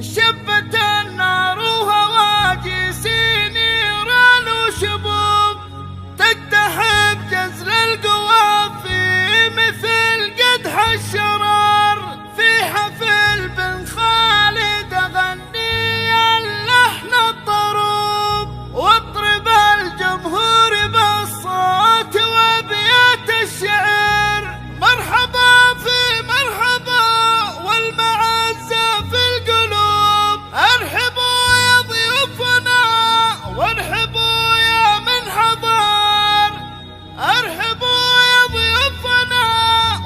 شبت النار وهواجس نيران وشبوب تقتحم جزر القوى في مثل قدح الشرار. في حفل بن خالد أغني اللحن الضروب واضرب الجمهور بالصوت وابيات الشعر. مرحبا في مرحبا والمعزة في القلوب، ارحبوا يا ضيوفنا وارحبوا يا من حضر. ارحبوا يا ضيوفنا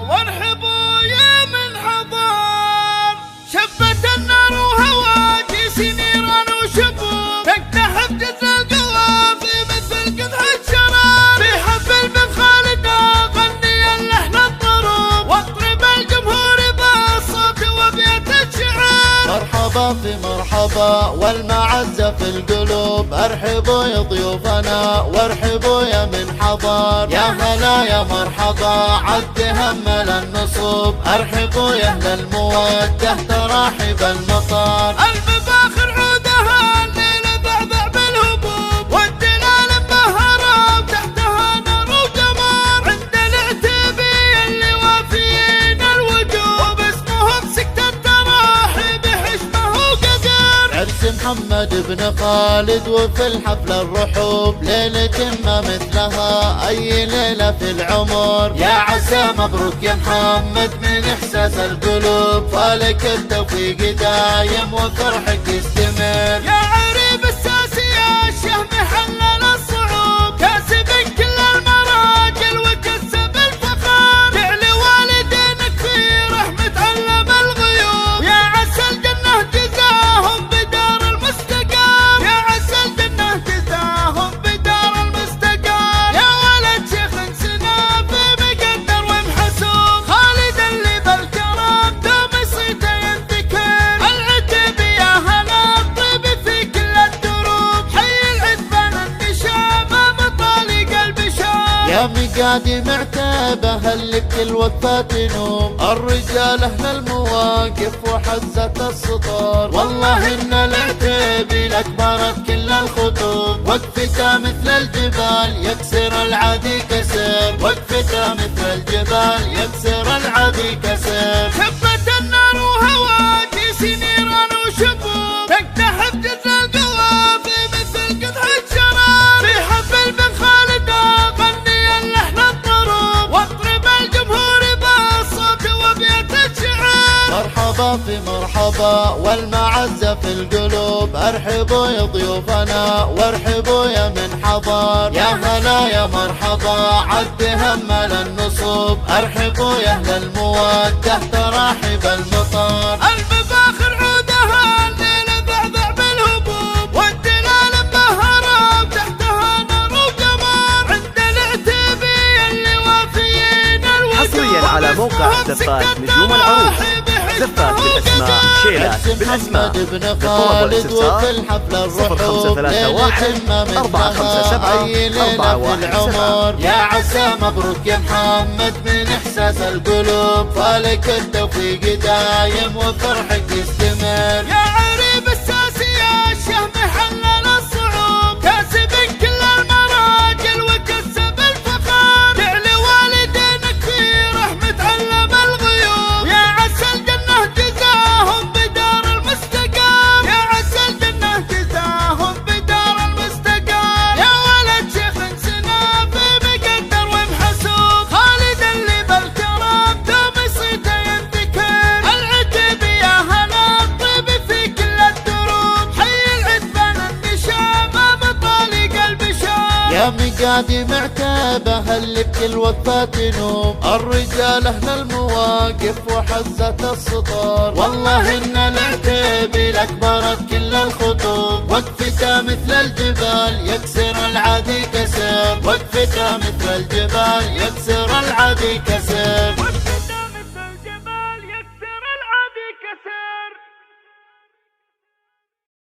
وارحبوا يا من حضر. شبت النار وهواجس نيران وشبوب تقتحم جزر القوى في مثل قدح الشرار. في حفل بن خالد أغني اللحن الضروب واضرب الجمهور بالصوت وابيات الشعر. مرحبا في مرحبا والمعزة في القلوب، ارحبوا يا ضيوفنا وارحبوا يا من حضر. يا هلا يا مرحبا عد همل النصوب، ارحبوا يا اهل المودة تراحب المطر. المفاخر عودها الليلة ذعذع بالهبوب والدلال مبهرة وتحتها نار وجمر. عند العتيبي اللي وافيين الوجوب اسمهم سكت التراحيب حشمه وقدر. عرس محمد بن خالد وفي الحفل الرحوب، ليلة ما مثلها أي ليلة في العمر. يا عسى مبروك يا محمد من إحساس القلوب، فالك التوفيق دايم وفرحك يستمر. يا عريب الساسي يا الشهم حلل الصعوب، كاسب كل المراجل وكسب الفخر. جعل والدينك في رحمة علم الغيوب، يا عسى الجنة جزاهم بدار المستقر. يا عسى الجنة جزاهم بدار المستقر. يا ولد شيخ سنا في مقدر ومحسوب، خالد اللي بالكرم دوم صيته ينذكر. العتب يا هلا الطيب في كل الدروب، حي العذبان النشامة مطالق البشار. يا مقادي معتابة اللي بكل وقفة تنوم، الرجال أهل المواقف وحزة السطور. والله إن العتيبي لك بارت كل الخطوب، وقفته مثل الجبال يكسر العادي كسر. وقفته مثل الجبال يكسر العادي كسر. شبت النار وهواجس نيران وشبوب تقتحم جزر القوى في مثل قدح الشرار. في حفل بن خالد أغني اللحن الضروب واضرب الجمهور بالصوت وابيات الشعر. مرحبا في مرحبا والمعزة في القلوب، ارحبوا يا ضيوفنا وارحبوا يا من حضر. يا هلا يا مرحبا عد همل النصوب، ارحبوا يا اهل المودة تراحب المطر. المفاخر عودها الليلة ذعذع بالهبوب والدلال مبهرة وتحتها نار وجمر. عند العتيبي اللي وافيين الوجوب حصريا على موقع زفات نجوم العروس. زفات بالاسماء، شيلات بالاسماء. بن خالد وفي الحفل الرحوب، ليلة ما مثلها أي ليلة في العمر. يا عسى مبروك يا محمد من إحساس القلوب، فالك التوفيق دايم وفرحك يستمر. يا عريب الساسي يا الشهم حلل الصعوب، كاسب كل المراجل وكسب الفخر. جعل والدينك في رحمة علم الغيوب، يا عسى الجنة جزاهم بدار المستقر. يا عسى الجنة جزاهم بدار المستقر. يا ولد شيخ سنا في مقدر ومحسوب، خالد اللي بالكرم دوم صيته ينذكر. العتب يا هلا الطيب في كل الدروب، حي العذبان النشامة مطالق البشار. يا مقادي معتابة اللي بكل وقفة تنوم، الرجال أهل المواقف وحزة السطور. والله إن العتيبي لك بارت كل الخطوب، وقفته مثل الجبال يكسر العادي كسر. وقفته مثل الجبال يكسر العادي كسر.